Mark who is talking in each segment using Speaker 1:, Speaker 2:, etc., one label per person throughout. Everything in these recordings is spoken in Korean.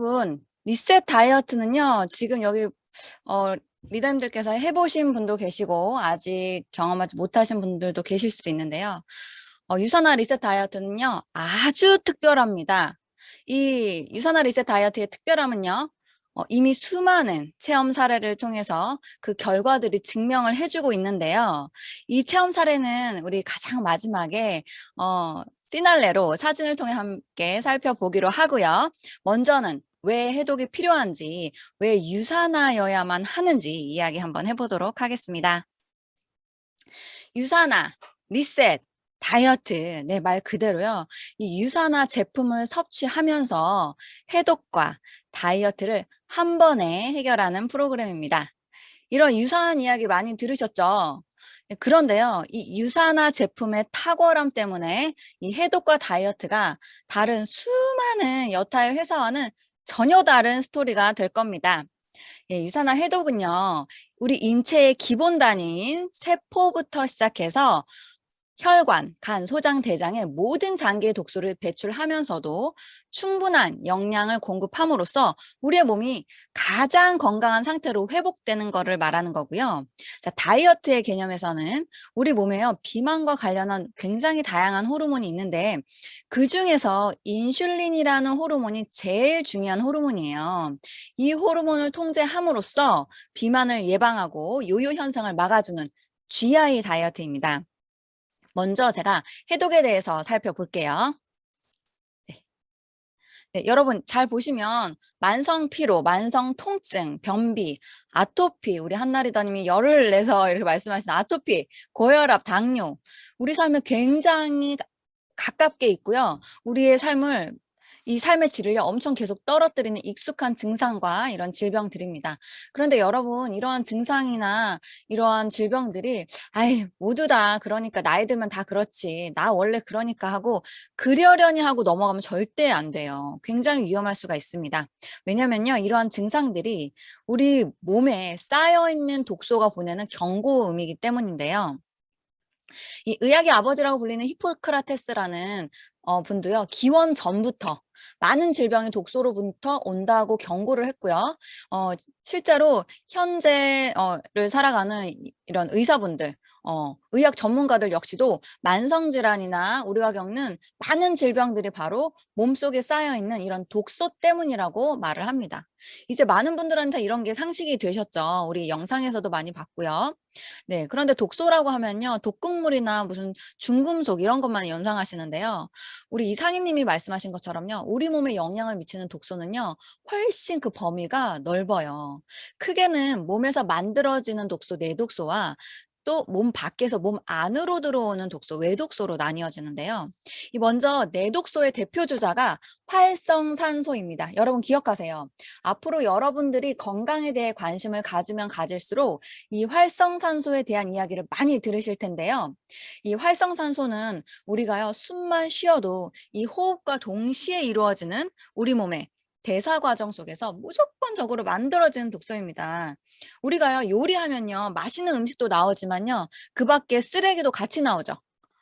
Speaker 1: 여러분, 리셋 다이어트는요, 지금 여기, 어, 리더님들께서 해보신 분도 계시고, 아직 경험하지 못하신 분들도 계실 수도 있는데요. 유산화 리셋 다이어트는요, 아주 특별합니다. 이 유산화 리셋 다이어트의 특별함은요, 이미 수많은 체험 사례를 통해서 그 결과들이 증명을 해주고 있는데요. 이 체험 사례는 우리 가장 마지막에, 피날레로 사진을 통해 함께 살펴보기로 하고요. 먼저는 왜 해독이 필요한지, 왜 유산화여야만 하는지 이야기 한번 해보도록 하겠습니다. 유산화, 리셋, 다이어트, 내 말 그대로요. 이 유산화 제품을 섭취하면서 해독과 다이어트를 한 번에 해결하는 프로그램입니다. 이런 유산한 이야기 많이 들으셨죠? 그런데요, 이 유산화 제품의 탁월함 때문에 이 해독과 다이어트가 다른 수많은 여타의 회사와는 전혀 다른 스토리가 될 겁니다. 유산화 해독은요, 우리 인체의 기본 단위인 세포부터 시작해서 혈관, 간, 소장, 대장의 모든 장기의 독소를 배출하면서도 충분한 영양을 공급함으로써 우리의 몸이 가장 건강한 상태로 회복되는 것을 말하는 거고요. 자, 다이어트의 개념에서는 우리 몸에요, 비만과 관련한 굉장히 다양한 호르몬이 있는데 그중에서 인슐린이라는 호르몬이 제일 중요한 호르몬이에요. 이 호르몬을 통제함으로써 비만을 예방하고 요요 현상을 막아주는 GI 다이어트입니다. 먼저 제가 해독에 대해서 살펴볼게요. 네, 여러분 잘 보시면 만성 피로, 만성 통증, 변비, 아토피, 우리 한나리더님이 열을 내서 이렇게 말씀하신 아토피, 고혈압, 당뇨, 우리 삶에 굉장히 가깝게 있고요. 우리의 이 삶의 질을 엄청 계속 떨어뜨리는 익숙한 증상과 이런 질병들입니다. 그런데 여러분, 이러한 증상이나 이러한 질병들이, 모두 다 그러니까 나이 들면 다 그렇지. 나 원래 그러니까 하고, 그러려니 하고 넘어가면 절대 안 돼요. 굉장히 위험할 수가 있습니다. 왜냐면요, 이러한 증상들이 우리 몸에 쌓여있는 독소가 보내는 경고음이기 때문인데요. 이 의학의 아버지라고 불리는 히포크라테스라는 분도요, 기원 전부터 많은 질병이 독소로부터 온다고 경고를 했고요. 실제로 현재를 살아가는 이런 의사분들, 의학 전문가들 역시도 만성질환이나 우리가 겪는 많은 질병들이 바로 몸속에 쌓여있는 이런 독소 때문이라고 말을 합니다. 이제 많은 분들한테 이런 게 상식이 되셨죠. 우리 영상에서도 많이 봤고요. 네, 그런데 독소라고 하면요, 독극물이나 무슨 중금속 이런 것만 연상하시는데요. 우리 이상희님이 말씀하신 것처럼요, 우리 몸에 영향을 미치는 독소는요, 훨씬 그 범위가 넓어요. 크게는 몸에서 만들어지는 독소, 내독소와 또 몸 밖에서 몸 안으로 들어오는 독소, 외독소로 나뉘어지는데요. 이 먼저 내독소의 대표 주자가 활성산소입니다. 여러분 기억하세요. 앞으로 여러분들이 건강에 대해 관심을 가지면 가질수록 이 활성산소에 대한 이야기를 많이 들으실 텐데요. 이 활성산소는 우리가요, 숨만 쉬어도 이 호흡과 동시에 이루어지는 우리 몸의 대사 과정 속에서 무조건적으로 만들어지는 독소입니다. 우리가요, 요리하면요, 맛있는 음식도 나오지만요, 그 밖에 쓰레기도 같이 나오죠.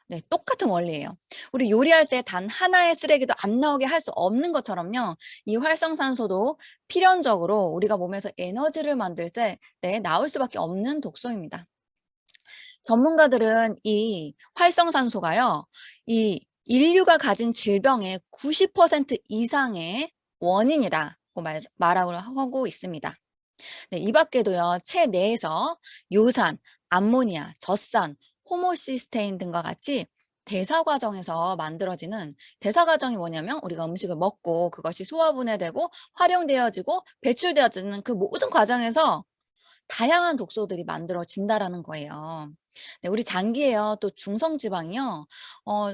Speaker 1: 네, 똑같은 원리예요. 우리 요리할 때 단 하나의 쓰레기도 안 나오게 할 수 없는 것처럼요, 이 활성산소도 필연적으로 우리가 몸에서 에너지를 만들 때 나올 수밖에 없는 독소입니다. 전문가들은 이 활성산소가요, 이 인류가 가진 질병의 90% 이상의 원인이라고 말하고 하고 있습니다. 네, 이 밖에도요, 체내에서 요산, 암모니아, 젖산, 호모시스테인 등과 같이 대사 과정에서 만들어지는, 대사 과정이 뭐냐면 우리가 음식을 먹고 그것이 소화분해되고 활용되어지고 배출되어지는 그 모든 과정에서 다양한 독소들이 만들어진다라는 거예요. 네, 우리 장기에요, 또 중성지방이요,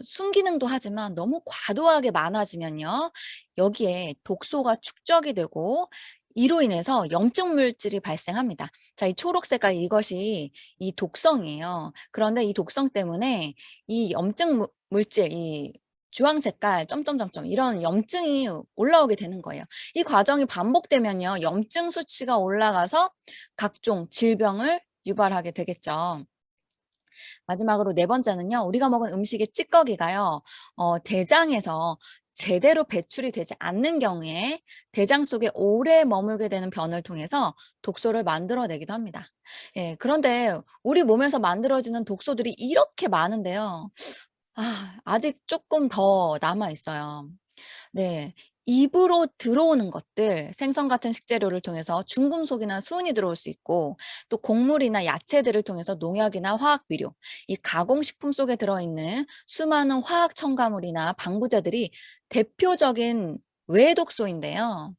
Speaker 1: 순기능도 하지만 너무 과도하게 많아지면요, 여기에 독소가 축적이 되고 이로 인해서 염증 물질이 발생합니다. 자, 이 초록 색깔 이것이 이 독성이에요. 그런데 이 독성 때문에 이 염증 물질, 이 주황 색깔 점점점점 이런 염증이 올라오게 되는 거예요. 이 과정이 반복되면요, 염증 수치가 올라가서 각종 질병을 유발하게 되겠죠. 마지막으로 네 번째는요, 우리가 먹은 음식의 찌꺼기가요, 대장에서 제대로 배출이 되지 않는 경우에 대장 속에 오래 머물게 되는 변을 통해서 독소를 만들어내기도 합니다. 예, 그런데 우리 몸에서 만들어지는 독소들이 이렇게 많은데요. 아직 조금 더 남아 있어요. 네. 입으로 들어오는 것들, 생선 같은 식재료를 통해서 중금속이나 수은이 들어올 수 있고, 또 곡물이나 야채들을 통해서 농약이나 화학 비료, 이 가공식품 속에 들어있는 수많은 화학 첨가물이나 방부제들이 대표적인 외독소인데요.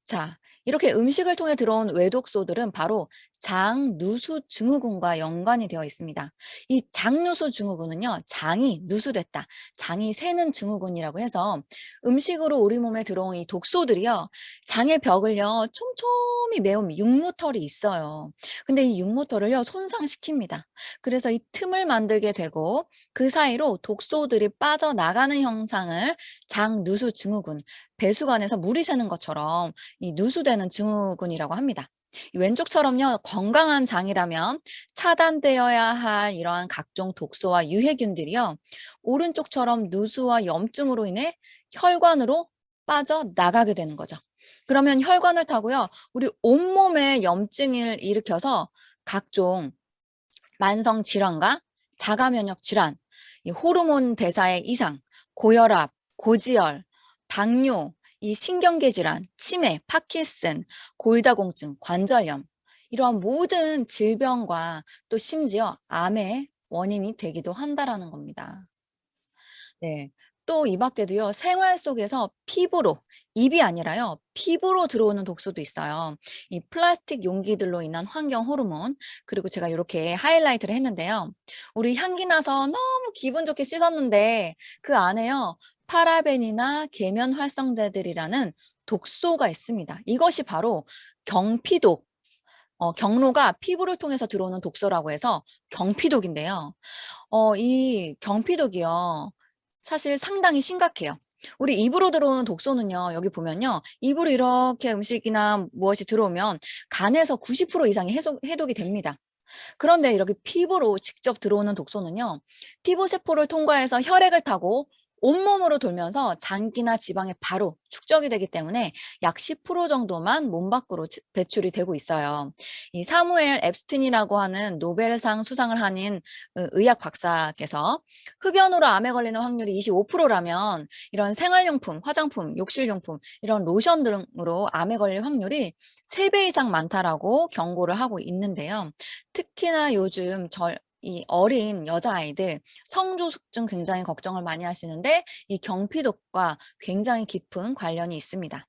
Speaker 1: 자, 이렇게 음식을 통해 들어온 외독소들은 바로 장누수 증후군과 연관이 되어 있습니다. 이 장누수 증후군은요, 장이 누수됐다, 장이 새는 증후군이라고 해서 음식으로 우리 몸에 들어온 이 독소들이요, 장의 벽을요, 촘촘히 메운 육모털이 있어요. 근데 이 육모털을요, 손상시킵니다. 그래서 이 틈을 만들게 되고 그 사이로 독소들이 빠져나가는 형상을 장누수 증후군, 배수관에서 물이 새는 것처럼 이 누수되는 증후군이라고 합니다. 이 왼쪽처럼요, 건강한 장이라면 차단되어야 할 이러한 각종 독소와 유해균들이요, 오른쪽처럼 누수와 염증으로 인해 혈관으로 빠져나가게 되는 거죠. 그러면 혈관을 타고요, 우리 온몸에 염증을 일으켜서 각종 만성 질환과 자가 면역 질환, 이 호르몬 대사의 이상, 고혈압, 고지혈, 당뇨, 이 신경계 질환, 치매, 파킨슨, 골다공증, 관절염, 이러한 모든 질병과 또 심지어 암의 원인이 되기도 한다라는 겁니다. 네. 또 이 밖에도요, 생활 속에서 피부로, 입이 아니라요, 피부로 들어오는 독소도 있어요. 이 플라스틱 용기들로 인한 환경 호르몬, 그리고 제가 이렇게 하이라이트를 했는데요. 우리 향기 나서 너무 기분 좋게 씻었는데 그 안에요, 파라벤이나 계면 활성제들이라는 독소가 있습니다. 이것이 바로 경피독, 경로가 피부를 통해서 들어오는 독소라고 해서 경피독인데요. 이 경피독이요, 사실 상당히 심각해요. 우리 입으로 들어오는 독소는요, 여기 보면요, 입으로 이렇게 음식이나 무엇이 들어오면 간에서 90% 이상이 해독이 됩니다. 그런데 이렇게 피부로 직접 들어오는 독소는요, 피부 세포를 통과해서 혈액을 타고 온몸으로 돌면서 장기나 지방에 바로 축적이 되기 때문에 약 10% 정도만 몸 밖으로 배출이 되고 있어요. 이 사무엘 앱스틴이라고 하는 노벨상 수상을 하는 의학 박사께서 흡연으로 암에 걸리는 확률이 25%라면 이런 생활용품, 화장품, 욕실용품, 이런 로션 등으로 암에 걸릴 확률이 3배 이상 많다라고 경고를 하고 있는데요. 특히나 요즘 이 어린 여자아이들 성조숙증 굉장히 걱정을 많이 하시는데 이 경피독과 굉장히 깊은 관련이 있습니다.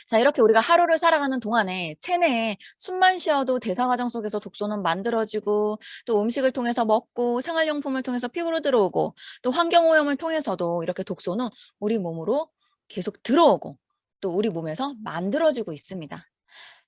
Speaker 1: 자, 이렇게 우리가 하루를 살아가는 동안에 체내에 숨만 쉬어도 대사 과정 속에서 독소는 만들어지고, 또 음식을 통해서 먹고 생활용품을 통해서 피부로 들어오고, 또 환경오염을 통해서도 이렇게 독소는 우리 몸으로 계속 들어오고 또 우리 몸에서 만들어지고 있습니다.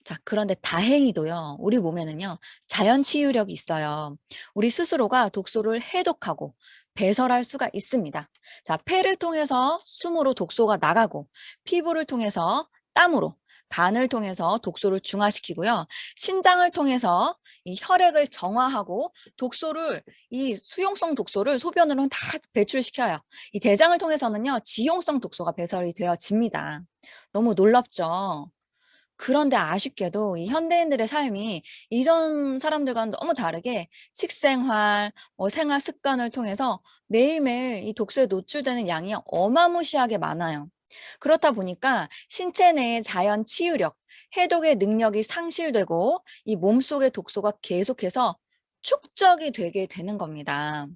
Speaker 1: 자, 그런데 다행히도요, 우리 몸에는요, 자연 치유력이 있어요. 우리 스스로가 독소를 해독하고 배설할 수가 있습니다. 자, 폐를 통해서 숨으로 독소가 나가고, 피부를 통해서 땀으로, 간을 통해서 독소를 중화시키고요, 신장을 통해서 이 혈액을 정화하고 독소를, 이 수용성 독소를 소변으로 다 배출시켜요. 이 대장을 통해서는요, 지용성 독소가 배설이 되어집니다. 너무 놀랍죠? 그런데 아쉽게도 이 현대인들의 삶이 이전 사람들과는 너무 다르게 식생활, 생활 습관을 통해서 매일매일 이 독소에 노출되는 양이 어마무시하게 많아요. 그렇다 보니까 신체 내의 자연 치유력, 해독의 능력이 상실되고 이 몸속의 독소가 계속해서 축적이 되게 되는 겁니다.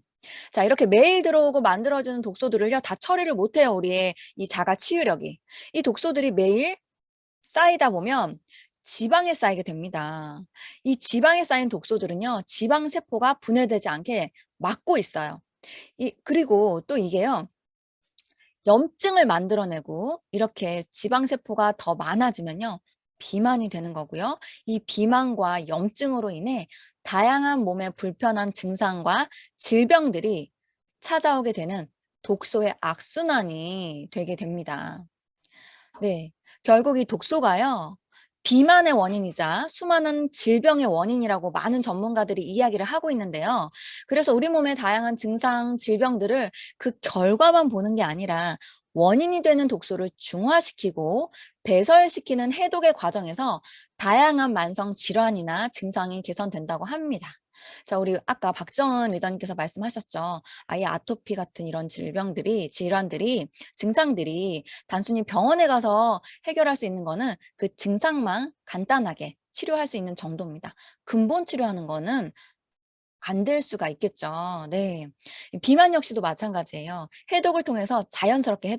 Speaker 1: 자, 이렇게 매일 들어오고 만들어지는 독소들을요, 다 처리를 못해요, 우리의 이 자가 치유력이. 이 독소들이 매일 쌓이다 보면 지방에 쌓이게 됩니다. 이 지방에 쌓인 독소들은요, 지방 세포가 분해되지 않게 막고 있어요. 그리고 또 이게요, 염증을 만들어내고 이렇게 지방 세포가 더 많아지면요, 비만이 되는 거고요. 이 비만과 염증으로 인해 다양한 몸에 불편한 증상과 질병들이 찾아오게 되는 독소의 악순환이 되게 됩니다. 네. 결국 이 독소가요, 비만의 원인이자 수많은 질병의 원인이라고 많은 전문가들이 이야기를 하고 있는데요. 그래서 우리 몸의 다양한 증상, 질병들을 그 결과만 보는 게 아니라 원인이 되는 독소를 중화시키고 배설시키는 해독의 과정에서 다양한 만성 질환이나 증상이 개선된다고 합니다. 자, 우리 아까 박정은 의원님께서 말씀하셨죠. 아예 아토피 같은 이런 질환들이, 증상들이 단순히 병원에 가서 해결할 수 있는 거는 그 증상만 간단하게 치료할 수 있는 정도입니다. 근본 치료하는 거는 안 될 수가 있겠죠. 네. 이 비만 역시도 마찬가지예요. 해독을 통해서 자연스럽게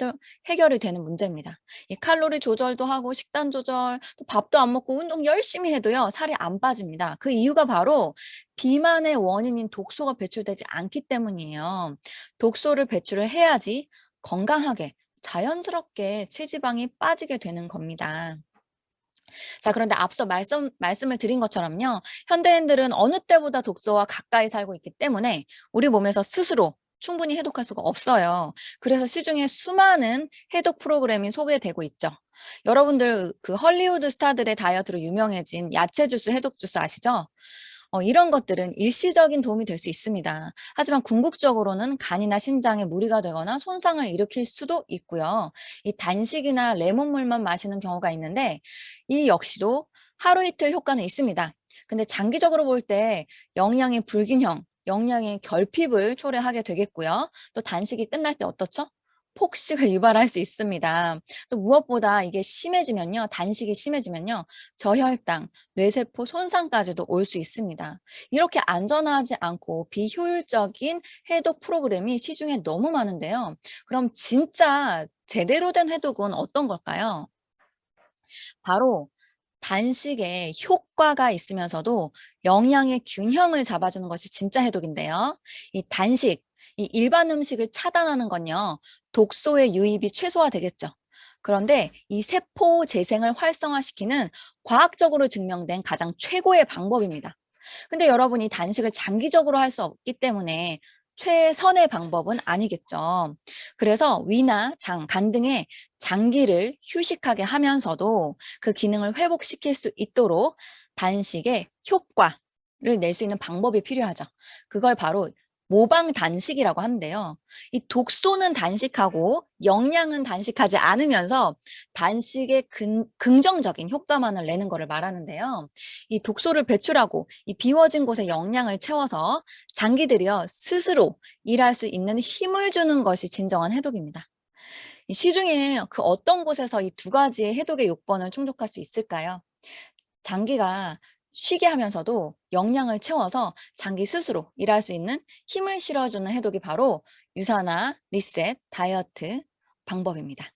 Speaker 1: 해결이 되는 문제입니다. 이 칼로리 조절도 하고 식단 조절, 또 밥도 안 먹고 운동 열심히 해도요, 살이 안 빠집니다. 그 이유가 바로 비만의 원인인 독소가 배출되지 않기 때문이에요. 독소를 배출을 해야지 건강하게 자연스럽게 체지방이 빠지게 되는 겁니다. 자, 그런데 앞서 말씀을 드린 것처럼요. 현대인들은 어느 때보다 독소와 가까이 살고 있기 때문에 우리 몸에서 스스로 충분히 해독할 수가 없어요. 그래서 시중에 수많은 해독 프로그램이 소개되고 있죠. 여러분들 그 헐리우드 스타들의 다이어트로 유명해진 야채 주스, 해독 주스 아시죠? 이런 것들은 일시적인 도움이 될 수 있습니다. 하지만 궁극적으로는 간이나 신장에 무리가 되거나 손상을 일으킬 수도 있고요. 이 단식이나 레몬물만 마시는 경우가 있는데 이 역시도 하루 이틀 효과는 있습니다. 근데 장기적으로 볼 때 영양의 불균형, 영양의 결핍을 초래하게 되겠고요. 또 단식이 끝날 때 어떻죠? 폭식을 유발할 수 있습니다. 또 무엇보다 이게 심해지면요, 단식이 심해지면요, 저혈당, 뇌세포 손상까지도 올 수 있습니다. 이렇게 안전하지 않고 비효율적인 해독 프로그램이 시중에 너무 많은데요. 그럼 진짜 제대로 된 해독은 어떤 걸까요? 바로 단식에 효과가 있으면서도 영양의 균형을 잡아주는 것이 진짜 해독인데요. 이 단식, 이 일반 음식을 차단하는 건요, 독소의 유입이 최소화되겠죠. 그런데 이 세포 재생을 활성화시키는 과학적으로 증명된 가장 최고의 방법입니다. 근데 여러분이 단식을 장기적으로 할 수 없기 때문에 최선의 방법은 아니겠죠. 그래서 위나 장, 간 등의 장기를 휴식하게 하면서도 그 기능을 회복시킬 수 있도록 단식의 효과를 낼 수 있는 방법이 필요하죠. 그걸 바로 모방 단식이라고 하는데요. 이 독소는 단식하고 영양은 단식하지 않으면서 단식의 긍정적인 효과만을 내는 것을 말하는데요. 이 독소를 배출하고 이 비워진 곳에 영양을 채워서 장기들이요, 스스로 일할 수 있는 힘을 주는 것이 진정한 해독입니다. 이 시중에 그 어떤 곳에서 이 두 가지의 해독의 요건을 충족할 수 있을까요? 장기가 쉬게 하면서도 영양을 채워서 장기 스스로 일할 수 있는 힘을 실어주는 해독이 바로 유산화, 리셋, 다이어트 방법입니다.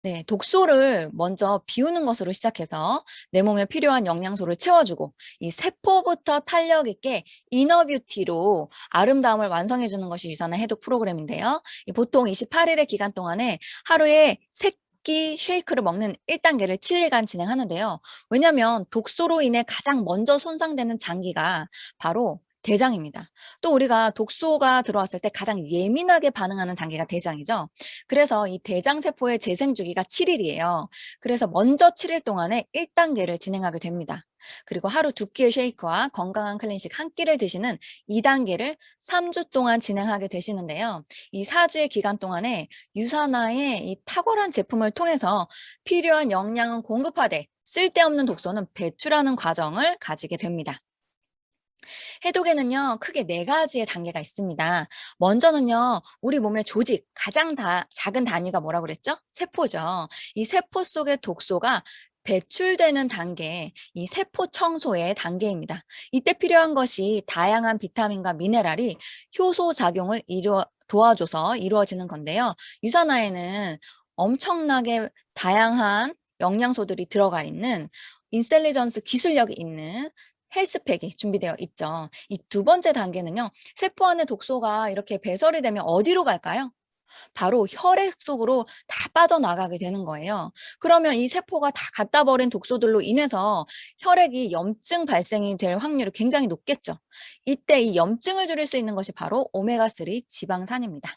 Speaker 1: 네, 독소를 먼저 비우는 것으로 시작해서 내 몸에 필요한 영양소를 채워주고 이 세포부터 탄력 있게 이너뷰티로 아름다움을 완성해주는 것이 유산화 해독 프로그램인데요. 보통 28일의 기간 동안에 하루에 끼 쉐이크를 먹는 1단계를 7일간 진행하는데요. 왜냐하면 독소로 인해 가장 먼저 손상되는 장기가 바로 대장입니다. 또 우리가 독소가 들어왔을 때 가장 예민하게 반응하는 장기가 대장이죠. 그래서 이 대장세포의 재생 주기가 7일이에요. 그래서 먼저 7일 동안에 1단계를 진행하게 됩니다. 그리고 하루 2끼의 쉐이크와 건강한 클린식 한 끼를 드시는 2단계를 3주 동안 진행하게 되시는데요. 이 4주의 기간 동안에 유산화의 이 탁월한 제품을 통해서 필요한 영양은 공급하되 쓸데없는 독소는 배출하는 과정을 가지게 됩니다. 해독에는요, 크게 4가지의 단계가 있습니다. 먼저는요, 우리 몸의 조직, 가장 작은 단위가 뭐라고 그랬죠? 세포죠. 이 세포 속의 독소가 배출되는 단계, 이 세포 청소의 단계입니다. 이때 필요한 것이 다양한 비타민과 미네랄이 효소 작용을 도와줘서 이루어지는 건데요. 유산화에는 엄청나게 다양한 영양소들이 들어가 있는 인셀리전스 기술력이 있는 헬스팩이 준비되어 있죠. 이 두 번째 단계는요. 세포 안에 독소가 이렇게 배설이 되면 어디로 갈까요? 바로 혈액 속으로 다 빠져나가게 되는 거예요. 그러면 이 세포가 다 갖다 버린 독소들로 인해서 혈액이 염증 발생이 될 확률이 굉장히 높겠죠. 이때 이 염증을 줄일 수 있는 것이 바로 오메가3 지방산입니다.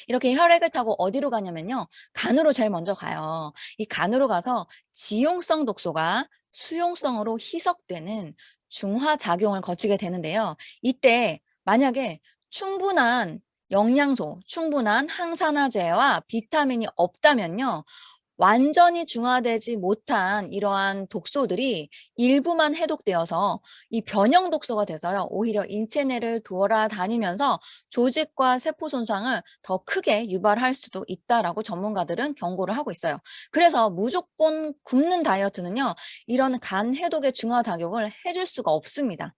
Speaker 1: 이렇게 혈액을 타고 어디로 가냐면요. 간으로 제일 먼저 가요. 이 간으로 가서 지용성 독소가 수용성으로 희석되는 중화작용을 거치게 되는데요. 이때 만약에 충분한 영양소, 충분한 항산화제와 비타민이 없다면요. 완전히 중화되지 못한 이러한 독소들이 일부만 해독되어서 이 변형 독소가 돼서요. 오히려 인체 내를 돌아다니면서 조직과 세포 손상을 더 크게 유발할 수도 있다라고 전문가들은 경고를 하고 있어요. 그래서 무조건 굶는 다이어트는요. 이런 간 해독의 중화 작용을 해줄 수가 없습니다.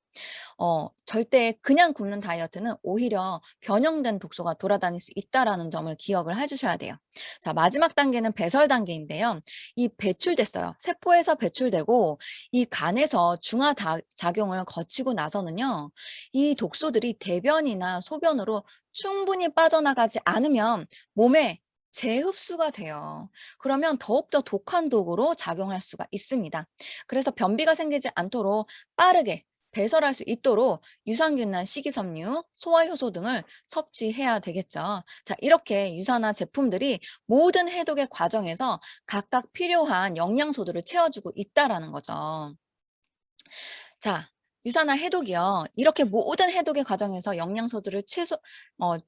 Speaker 1: 절대 그냥 굶는 다이어트는 오히려 변형된 독소가 돌아다닐 수 있다라는 점을 기억을 해 주셔야 돼요. 자, 마지막 단계는 배설 단계인데요. 이 배출됐어요. 세포에서 배출되고 이 간에서 중화 작용을 거치고 나서는요. 이 독소들이 대변이나 소변으로 충분히 빠져나가지 않으면 몸에 재흡수가 돼요. 그러면 더욱더 독한 독으로 작용할 수가 있습니다. 그래서 변비가 생기지 않도록 빠르게 배설할 수 있도록 유산균이나 식이섬유, 소화효소 등을 섭취해야 되겠죠. 자, 이렇게 유산화 제품들이 모든 해독의 과정에서 각각 필요한 영양소들을 채워주고 있다라는 거죠. 자, 유산화 해독이요. 이렇게 모든 해독의 과정에서 영양소들을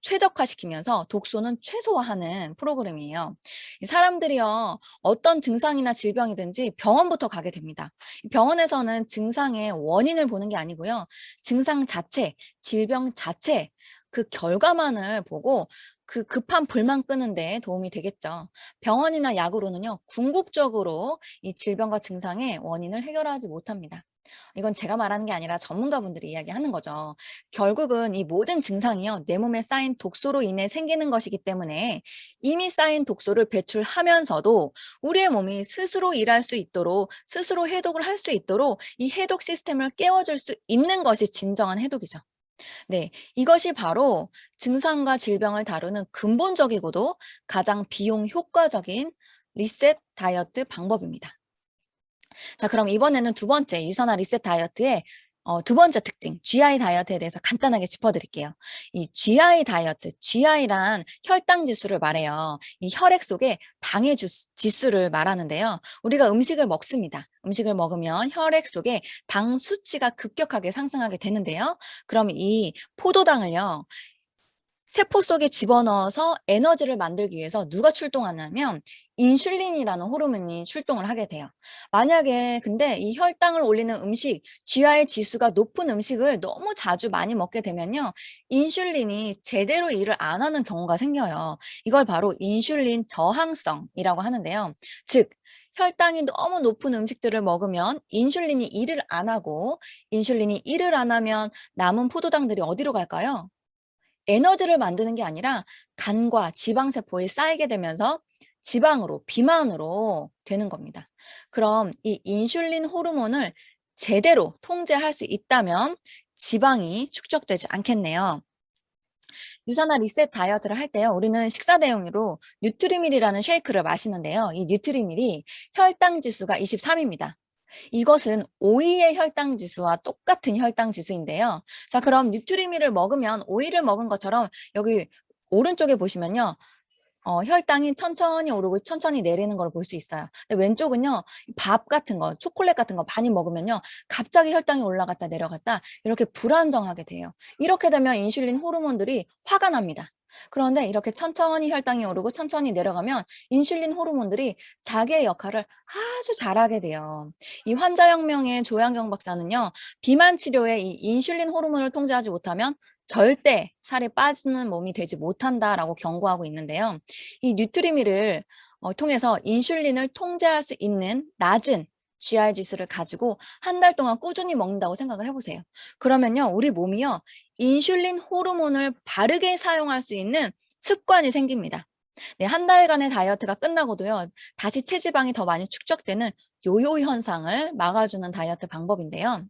Speaker 1: 최적화시키면서 독소는 최소화하는 프로그램이에요. 이 사람들이요, 어떤 증상이나 질병이든지 병원부터 가게 됩니다. 이 병원에서는 증상의 원인을 보는 게 아니고요. 증상 자체, 질병 자체, 그 결과만을 보고 그 급한 불만 끄는 데 도움이 되겠죠. 병원이나 약으로는요, 궁극적으로 이 질병과 증상의 원인을 해결하지 못합니다. 이건 제가 말하는 게 아니라 전문가분들이 이야기하는 거죠. 결국은 이 모든 증상이요, 내 몸에 쌓인 독소로 인해 생기는 것이기 때문에 이미 쌓인 독소를 배출하면서도 우리의 몸이 스스로 일할 수 있도록, 스스로 해독을 할 수 있도록 이 해독 시스템을 깨워줄 수 있는 것이 진정한 해독이죠. 네, 이것이 바로 증상과 질병을 다루는 근본적이고도 가장 비용 효과적인 리셋 다이어트 방법입니다. 자, 그럼 이번에는 두 번째 유산화 리셋 다이어트의 두 번째 특징, GI 다이어트에 대해서 간단하게 짚어드릴게요. 이 GI 다이어트, GI란 혈당 지수를 말해요. 이 혈액 속에 당의 지수를 말하는데요. 우리가 음식을 먹습니다. 음식을 먹으면 혈액 속에 당 수치가 급격하게 상승하게 되는데요. 그럼 이 포도당을요, 세포 속에 집어넣어서 에너지를 만들기 위해서 누가 출동하냐면 인슐린이라는 호르몬이 출동을 하게 돼요. 만약에 근데 이 혈당을 올리는 음식, GI 지수가 높은 음식을 너무 자주 많이 먹게 되면요. 인슐린이 제대로 일을 안 하는 경우가 생겨요. 이걸 바로 인슐린 저항성이라고 하는데요. 즉, 혈당이 너무 높은 음식들을 먹으면 인슐린이 일을 안 하고 인슐린이 일을 안 하면 남은 포도당들이 어디로 갈까요? 에너지를 만드는 게 아니라 간과 지방세포에 쌓이게 되면서 지방으로, 비만으로 되는 겁니다. 그럼 이 인슐린 호르몬을 제대로 통제할 수 있다면 지방이 축적되지 않겠네요. 유산화 리셋 다이어트를 할 때요, 우리는 식사 대용으로 뉴트리밀이라는 쉐이크를 마시는데요. 이 뉴트리밀이 혈당 지수가 23입니다. 이것은 오이의 혈당 지수와 똑같은 혈당 지수인데요. 자, 그럼 뉴트리밀을 먹으면 오이를 먹은 것처럼 여기 오른쪽에 보시면요. 혈당이 천천히 오르고 천천히 내리는 걸 볼 수 있어요. 근데 왼쪽은요, 밥 같은 거, 초콜릿 같은 거 많이 먹으면요, 갑자기 혈당이 올라갔다 내려갔다 이렇게 불안정하게 돼요. 이렇게 되면 인슐린 호르몬들이 화가 납니다. 그런데 이렇게 천천히 혈당이 오르고 천천히 내려가면 인슐린 호르몬들이 자기의 역할을 아주 잘하게 돼요. 이 환자혁명의 조양경 박사는요, 비만 치료에 이 인슐린 호르몬을 통제하지 못하면 절대 살이 빠지는 몸이 되지 못한다라고 경고하고 있는데요. 이 뉴트리밀을 통해서 인슐린을 통제할 수 있는 낮은 GI 지수를 가지고 한 달 동안 꾸준히 먹는다고 생각을 해보세요. 그러면요, 우리 몸이요, 인슐린 호르몬을 바르게 사용할 수 있는 습관이 생깁니다. 네, 한 달간의 다이어트가 끝나고도요, 다시 체지방이 더 많이 축적되는 요요 현상을 막아주는 다이어트 방법인데요.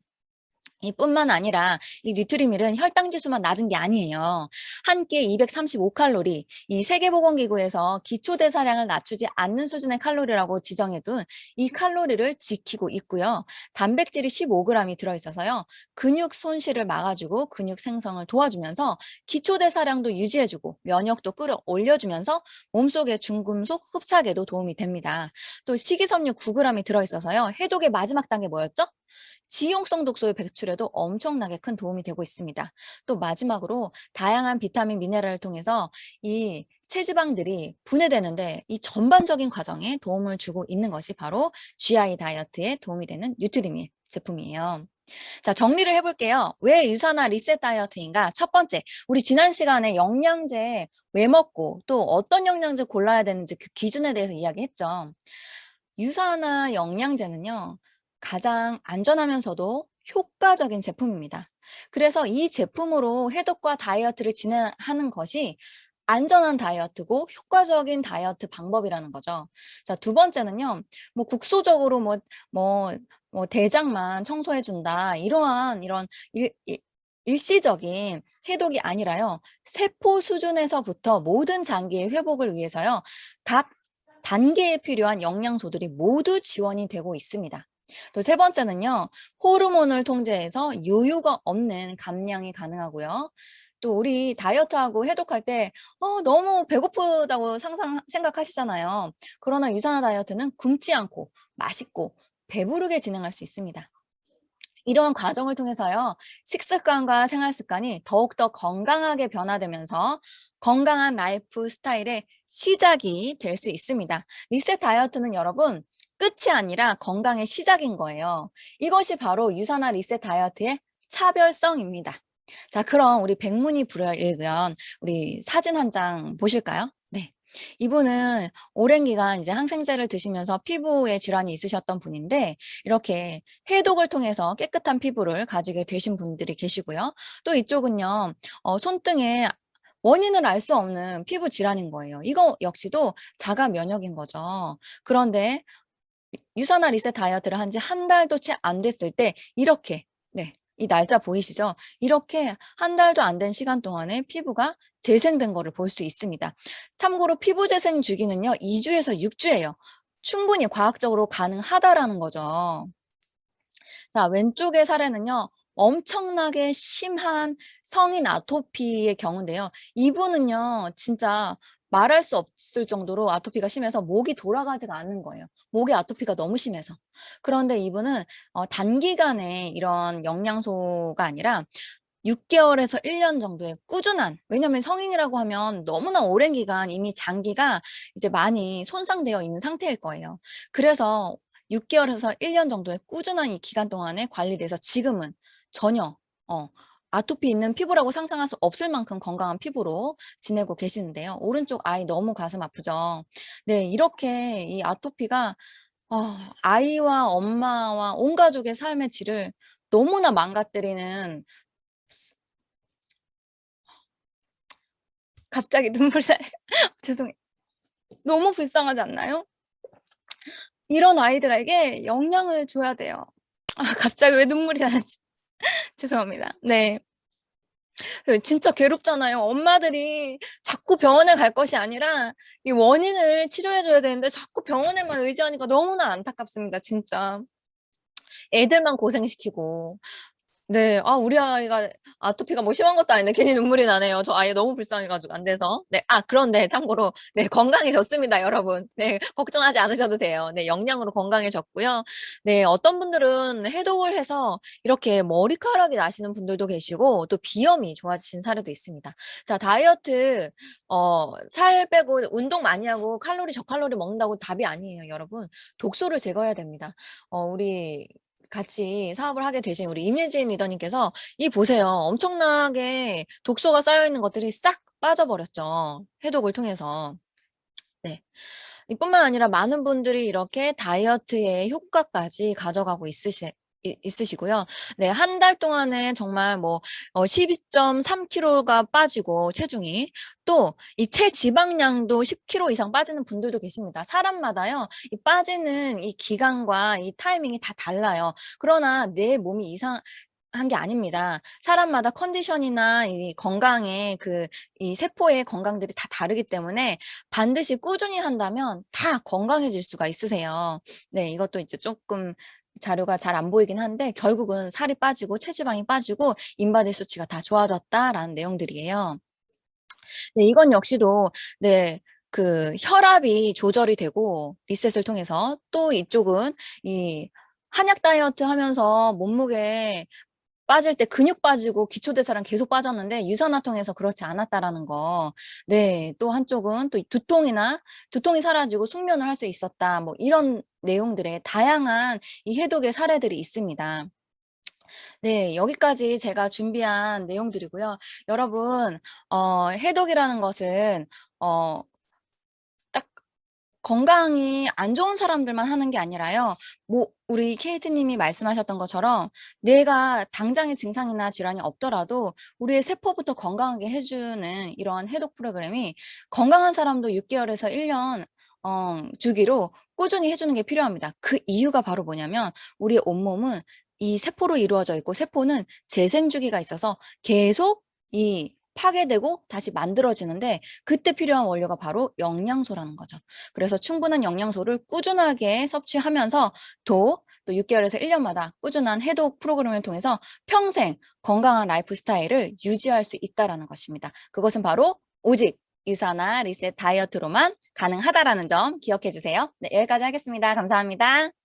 Speaker 1: 이뿐만 아니라 이 뉴트리밀은 혈당 지수만 낮은 게 아니에요. 한 끼에 235칼로리, 이 세계보건기구에서 기초대사량을 낮추지 않는 수준의 칼로리라고 지정해둔 이 칼로리를 지키고 있고요. 단백질이 15g이 들어있어서요. 근육 손실을 막아주고 근육 생성을 도와주면서 기초대사량도 유지해주고 면역도 끌어올려주면서 몸속의 중금속 흡착에도 도움이 됩니다. 또 식이섬유 9g이 들어있어서요. 해독의 마지막 단계 뭐였죠? 지용성 독소의 배출에도 엄청나게 큰 도움이 되고 있습니다. 또 마지막으로 다양한 비타민, 미네랄을 통해서 이 체지방들이 분해되는데 이 전반적인 과정에 도움을 주고 있는 것이 바로 GI 다이어트에 도움이 되는 뉴트리밀 제품이에요. 자, 정리를 해볼게요. 왜 유산화 리셋 다이어트인가? 첫 번째, 우리 지난 시간에 영양제 왜 먹고 또 어떤 영양제 골라야 되는지 그 기준에 대해서 이야기했죠. 유산화 영양제는요, 가장 안전하면서도 효과적인 제품입니다. 그래서 이 제품으로 해독과 다이어트를 진행하는 것이 안전한 다이어트고 효과적인 다이어트 방법이라는 거죠. 자, 두 번째는요, 뭐 국소적으로 뭐 대장만 청소해준다. 이런 일시적인 해독이 아니라요, 세포 수준에서부터 모든 장기의 회복을 위해서요, 각 단계에 필요한 영양소들이 모두 지원이 되고 있습니다. 또 세 번째는요, 호르몬을 통제해서 요요가 없는 감량이 가능하고요. 또 우리 다이어트하고 해독할 때 너무 배고프다고 생각하시잖아요. 그러나 유산화 다이어트는 굶지 않고 맛있고 배부르게 진행할 수 있습니다. 이러한 과정을 통해서요, 식습관과 생활 습관이 더욱더 건강하게 변화되면서 건강한 라이프 스타일의 시작이 될 수 있습니다. 리셋 다이어트는 여러분, 끝이 아니라 건강의 시작인 거예요. 이것이 바로 유산화 리셋 다이어트의 차별성입니다. 자, 그럼 우리 백문이 불여일견 우리 사진 한 장 보실까요? 네. 이분은 오랜 기간 이제 항생제를 드시면서 피부에 질환이 있으셨던 분인데, 이렇게 해독을 통해서 깨끗한 피부를 가지게 되신 분들이 계시고요. 또 이쪽은요, 손등에 원인을 알 수 없는 피부 질환인 거예요. 이거 역시도 자가 면역인 거죠. 그런데 유산화 리셋 다이어트를 한 지 한 달도 채 안 됐을 때 이렇게, 네, 이 날짜 보이시죠? 이렇게 한 달도 안 된 시간 동안에 피부가 재생된 거를 볼 수 있습니다. 참고로 피부 재생 주기는요, 2주에서 6주예요. 충분히 과학적으로 가능하다라는 거죠. 자, 왼쪽의 사례는요, 엄청나게 심한 성인 아토피의 경우인데요. 이분은요, 진짜 말할 수 없을 정도로 아토피가 심해서 목이 돌아가지가 않는 거예요. 목에 아토피가 너무 심해서. 그런데 이분은 단기간에 이런 영양소가 아니라 6개월에서 1년 정도의 꾸준한, 왜냐면 성인이라고 하면 너무나 오랜 기간 이미 장기가 이제 많이 손상되어 있는 상태일 거예요. 그래서 6개월에서 1년 정도의 꾸준한 이 기간 동안에 관리돼서 지금은 전혀 아토피 있는 피부라고 상상할 수 없을 만큼 건강한 피부로 지내고 계시는데요. 오른쪽 아이 너무 가슴 아프죠. 네, 이렇게 이 아토피가 아이와 엄마와 온 가족의 삶의 질을 너무나 망가뜨리는, 갑자기 눈물이 나요. 죄송해요. 너무 불쌍하지 않나요? 이런 아이들에게 영양을 줘야 돼요. 갑자기 왜 눈물이 나지? 죄송합니다. 네. 진짜 괴롭잖아요. 엄마들이 자꾸 병원에 갈 것이 아니라 이 원인을 치료해 줘야 되는데 자꾸 병원에만 의지하니까 너무나 안타깝습니다, 진짜. 애들만 고생시키고. 네. 우리 아이가 아토피가 뭐 심한 것도 아닌데 괜히 눈물이 나네요. 저 아이 너무 불쌍해 가지고 안 돼서. 네. 그런데 참고로 네, 건강해졌습니다, 여러분. 네. 걱정하지 않으셔도 돼요. 네. 영양으로 건강해졌고요. 네. 어떤 분들은 해독을 해서 이렇게 머리카락이 나시는 분들도 계시고 또 비염이 좋아지신 사례도 있습니다. 자, 다이어트 살 빼고 운동 많이 하고 칼로리 저칼로리 먹는다고 답이 아니에요, 여러분. 독소를 제거해야 됩니다. 우리 같이 사업을 하게 되신 우리 임예진 리더님께서 이 보세요. 엄청나게 독소가 쌓여 있는 것들이 싹 빠져버렸죠, 해독을 통해서. 네. 이뿐만 아니라 많은 분들이 이렇게 다이어트의 효과까지 가져가고 있으시고요. 네, 한 달 동안에 정말 뭐 12.3kg가 빠지고 체중이, 또 이 체지방량도 10kg 이상 빠지는 분들도 계십니다. 사람마다요, 이 빠지는 이 기간과 이 타이밍이 다 달라요. 그러나 내 몸이 이상한 게 아닙니다. 사람마다 컨디션이나 이 건강의 이 세포의 건강들이 다 다르기 때문에 반드시 꾸준히 한다면 다 건강해질 수가 있으세요. 네, 이것도 이제 조금 자료가 잘 안 보이긴 한데 결국은 살이 빠지고 체지방이 빠지고 인바디 수치가 다 좋아졌다라는 내용들이에요. 네, 이건 역시도 네, 혈압이 조절이 되고 리셋을 통해서, 또 이쪽은 이 한약 다이어트 하면서 몸무게 빠질 때 근육 빠지고 기초대사량 계속 빠졌는데 유산화통해서 그렇지 않았다라는 거. 네, 또 한쪽은 또 두통이 사라지고 숙면을 할 수 있었다. 뭐 이런 내용들의 다양한 이 해독의 사례들이 있습니다. 네, 여기까지 제가 준비한 내용들이고요. 여러분, 해독이라는 것은 어, 딱 건강이 안 좋은 사람들만 하는 게 아니라요. 뭐 우리 케이트 님이 말씀하셨던 것처럼 내가 당장의 증상이나 질환이 없더라도 우리의 세포부터 건강하게 해주는 이런 해독 프로그램이 건강한 사람도 6개월에서 1년 주기로 꾸준히 해주는 게 필요합니다. 그 이유가 바로 뭐냐면 우리 온몸은 이 세포로 이루어져 있고 세포는 재생 주기가 있어서 계속 이 파괴되고 다시 만들어지는데 그때 필요한 원료가 바로 영양소라는 거죠. 그래서 충분한 영양소를 꾸준하게 섭취하면서 또 6개월에서 1년마다 꾸준한 해독 프로그램을 통해서 평생 건강한 라이프 스타일을 유지할 수 있다는 것입니다. 그것은 바로 오직 유산화 리셋 다이어트로만 가능하다라는 점 기억해 주세요. 네, 여기까지 하겠습니다. 감사합니다.